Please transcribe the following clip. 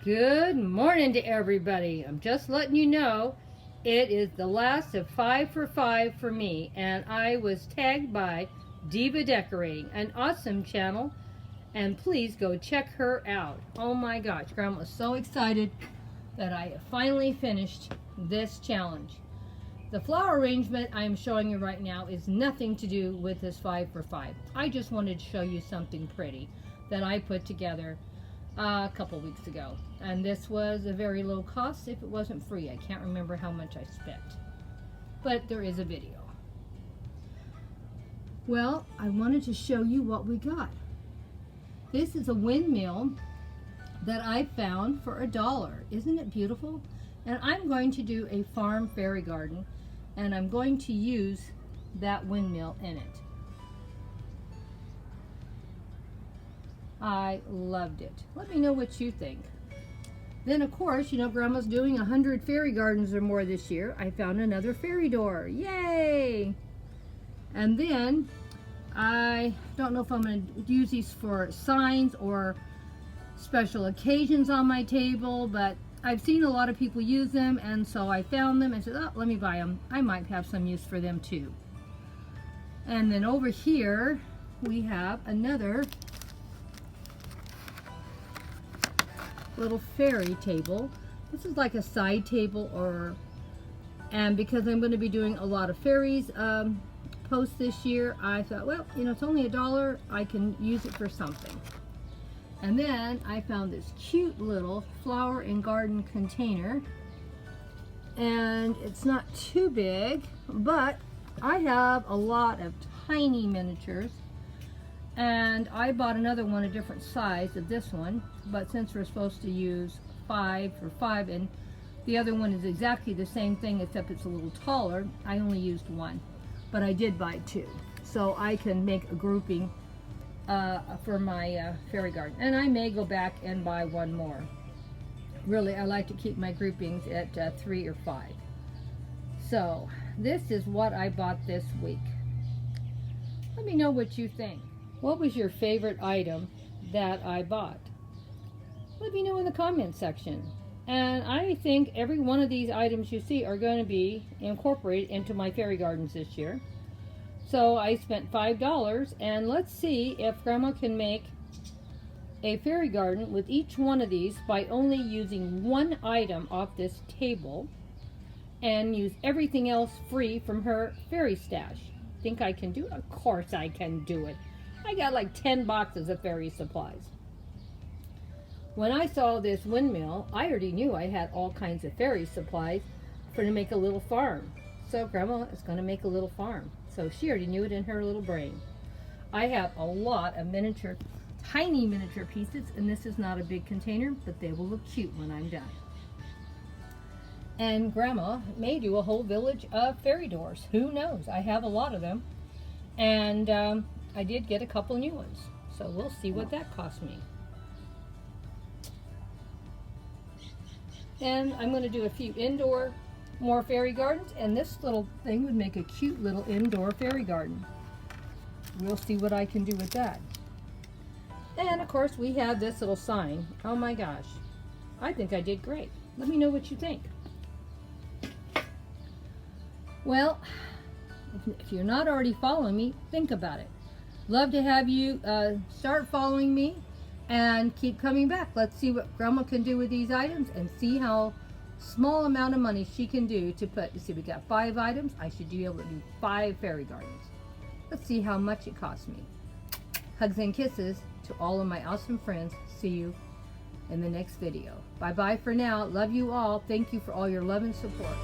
Good morning to everybody. I'm just letting you know it is the last of 5 for 5 for me, and I was tagged by Diva Decorating, an awesome channel, and please go check her out. Oh my gosh, Grandma was so excited that I have finally finished this challenge. The flower arrangement I am showing you right now is nothing to do with this 5 for 5. I just wanted to show you something pretty that I put together a couple weeks ago, and this was a very low cost if it wasn't free. I can't remember how much I spent, but there is a video. Well, I wanted to show you what we got. This is a windmill that I found for $1. Isn't it beautiful? And I'm going to do a farm fairy garden, and I'm going to use that windmill in it. I loved it. Let me know what you think. Then, of course, you know, Grandma's doing 100 fairy gardens or more this year. I found another fairy door. Yay! And then, I don't know if I'm going to use these for signs or special occasions on my table, but I've seen a lot of people use them, and so I found them and said, oh, let me buy them. I might have some use for them too. And then over here, we have another little fairy table. This is like a side table, and because I'm going to be doing a lot of fairies posts this year, I thought, well, you know, it's only $1, I can use it for something. And then I found this cute little flower and garden container, and it's not too big, but I have a lot of tiny miniatures, and I bought another one a different size of this one, but since we're supposed to use 5 for 5 and the other one is exactly the same thing except it's a little taller, I only used one, but I did buy 2, so I can make a grouping for my fairy garden, and I may go back and buy one more. Really, I like to keep my groupings at 3 or 5. So this is what I bought this week. Let me know what you think. What was your favorite item that I bought? Let me know in the comments section. And I think every one of these items you see are going to be incorporated into my fairy gardens this year. So I spent $5, and let's see if Grandma can make a fairy garden with each one of these by only using one item off this table and use everything else free from her fairy stash. Think I can do it? Of course I can do it. I got like 10 boxes of fairy supplies. When I saw this windmill, I already knew I had all kinds of fairy supplies to make a little farm. So Grandma is going to make a little farm. So she already knew it in her little brain. I have a lot of miniature, tiny miniature pieces, and this is not a big container, but they will look cute when I'm done. And Grandma may do a whole village of fairy doors. Who knows? I have a lot of them. And I did get a couple new ones. So we'll see what that cost me. And I'm going to do a few indoor more fairy gardens, and this little thing would make a cute little indoor fairy garden. We'll see what I can do with that. And of course we have this little sign. Oh my gosh, I think I did great. Let me know what you think. Well, if you're not already following me, think about it. Love to have you start following me and keep coming back. Let's see what Grandma can do with these items and see how small amount of money she can do to put. You see, we got 5 items. I should be able to do 5 fairy gardens. Let's see how much it costs me. Hugs and kisses to all of my awesome friends. See you in the next video. Bye bye for now. Love you all. Thank you for all your love and support.